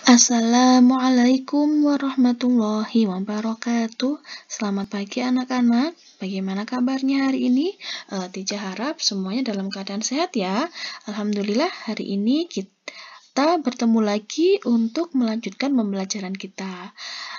Assalamualaikum warahmatullahi wabarakatuh. Selamat pagi anak-anak. Bagaimana kabarnya hari ini? Teacher harap semuanya dalam keadaan sehat ya. Alhamdulillah hari ini kita bertemu lagi untuk melanjutkan pembelajaran kita.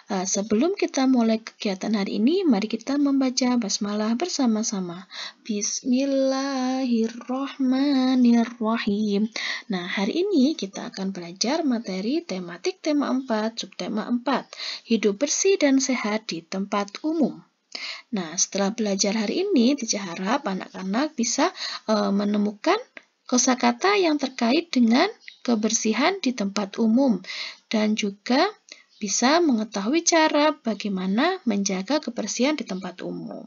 Sebelum kita mulai kegiatan hari ini, mari kita membaca basmalah bersama-sama. Bismillahirrahmanirrahim. Nah, hari ini kita akan belajar materi tematik tema 4, subtema 4, hidup bersih dan sehat di tempat umum. Nah, setelah belajar hari ini, Teacher harap anak-anak bisa menemukan kosakata yang terkait dengan kebersihan di tempat umum dan juga bisa mengetahui cara bagaimana menjaga kebersihan di tempat umum.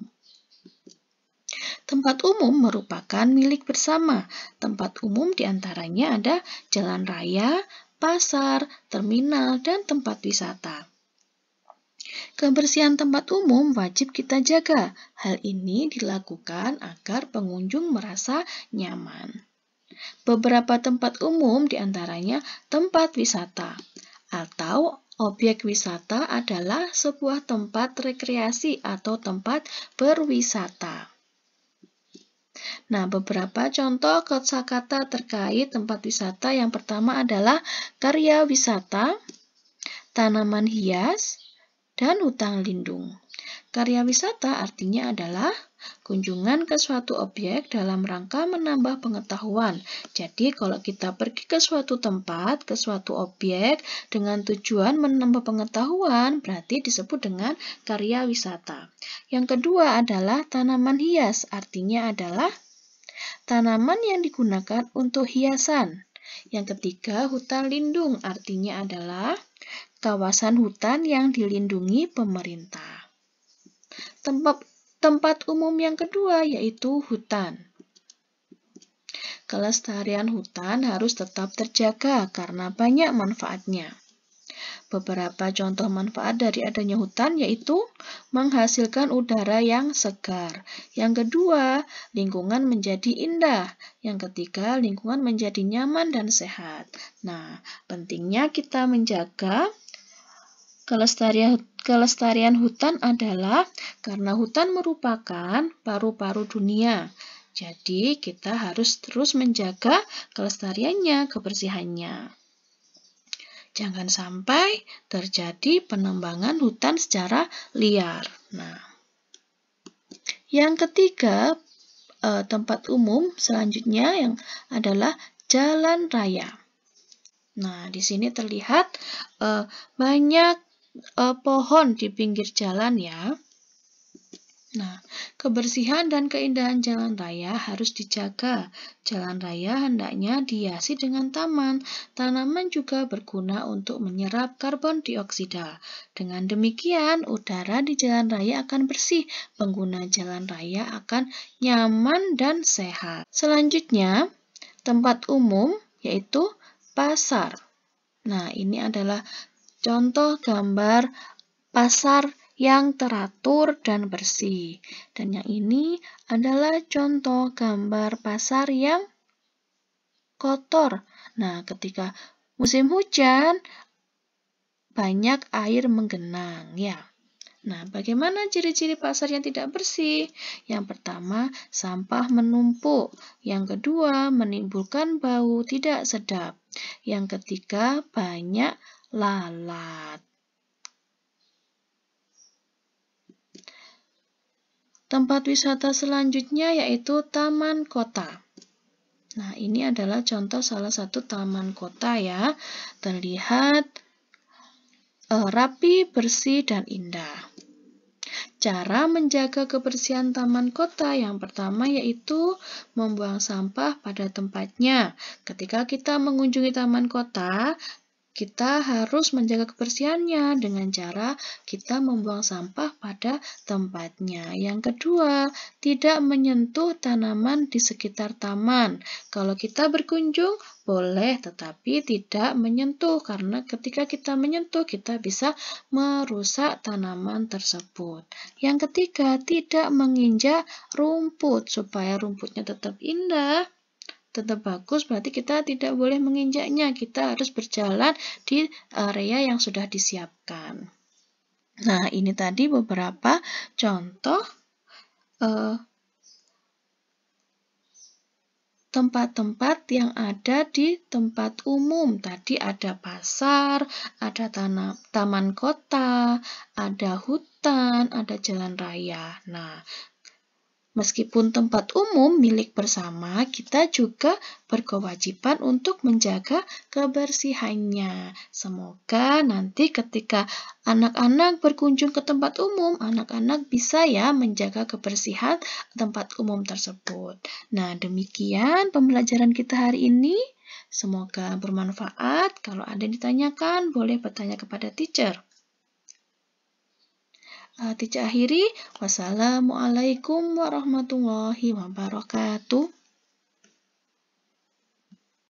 Tempat umum merupakan milik bersama. Tempat umum diantaranya ada jalan raya, pasar, terminal, dan tempat wisata. Kebersihan tempat umum wajib kita jaga. Hal ini dilakukan agar pengunjung merasa nyaman. Beberapa tempat umum diantaranya tempat wisata atau objek wisata adalah sebuah tempat rekreasi atau tempat berwisata. Nah, beberapa contoh kosakata terkait tempat wisata yang pertama adalah karya wisata, tanaman hias, dan hutan lindung. Karya wisata artinya adalah kunjungan ke suatu objek dalam rangka menambah pengetahuan. Jadi, kalau kita pergi ke suatu tempat, ke suatu objek dengan tujuan menambah pengetahuan, berarti disebut dengan karya wisata. Yang kedua adalah tanaman hias, artinya adalah tanaman yang digunakan untuk hiasan. Yang ketiga, hutan lindung, artinya adalah kawasan hutan yang dilindungi pemerintah. Tempat umum yang kedua yaitu hutan. Kelestarian hutan harus tetap terjaga karena banyak manfaatnya. Beberapa contoh manfaat dari adanya hutan yaitu menghasilkan udara yang segar. Yang kedua, lingkungan menjadi indah. Yang ketiga, lingkungan menjadi nyaman dan sehat. Nah, pentingnya kita menjaga kelestarian hutan adalah karena hutan merupakan paru-paru dunia. Jadi, kita harus terus menjaga kelestariannya, kebersihannya. Jangan sampai terjadi penebangan hutan secara liar. Nah, yang ketiga, tempat umum selanjutnya yang adalah jalan raya. Nah, di sini terlihat banyak pohon di pinggir jalan ya. Nah, kebersihan dan keindahan jalan raya harus dijaga. Jalan raya hendaknya dihiasi dengan taman. Tanaman juga berguna untuk menyerap karbon dioksida. Dengan demikian, udara di jalan raya akan bersih. Pengguna jalan raya akan nyaman dan sehat. Selanjutnya, tempat umum yaitu pasar. Nah, ini adalah contoh gambar pasar yang teratur dan bersih. Dan yang ini adalah contoh gambar pasar yang kotor. Nah, ketika musim hujan, banyak air menggenang, ya. Nah, bagaimana ciri-ciri pasar yang tidak bersih? Yang pertama, sampah menumpuk. Yang kedua, menimbulkan bau tidak sedap. Yang ketiga, banyak lalat. Tempat wisata selanjutnya yaitu taman kota. Nah, ini adalah contoh salah satu taman kota ya. Terlihat rapi, bersih, dan indah. Cara menjaga kebersihan taman kota yang pertama yaitu membuang sampah pada tempatnya. Ketika kita mengunjungi taman kota, kita harus menjaga kebersihannya dengan cara kita membuang sampah pada tempatnya. Yang kedua, tidak menyentuh tanaman di sekitar taman. Kalau kita berkunjung, boleh tetapi tidak menyentuh karena ketika kita menyentuh, kita bisa merusak tanaman tersebut. Yang ketiga, tidak menginjak rumput supaya rumputnya tetap indah. tetap bagus, berarti kita tidak boleh menginjaknya. Kita harus berjalan di area yang sudah disiapkan. Nah, ini tadi beberapa contoh tempat-tempat yang ada di tempat umum. Tadi ada pasar, ada taman kota, ada hutan, ada jalan raya. Nah, meskipun tempat umum milik bersama, kita juga berkewajiban untuk menjaga kebersihannya. Semoga nanti ketika anak-anak berkunjung ke tempat umum, anak-anak bisa ya menjaga kebersihan tempat umum tersebut. Nah, demikian pembelajaran kita hari ini. Semoga bermanfaat. Kalau ada yang ditanyakan, boleh bertanya kepada teacher. Teacher akhiri, wassalamualaikum warahmatullahi wabarakatuh.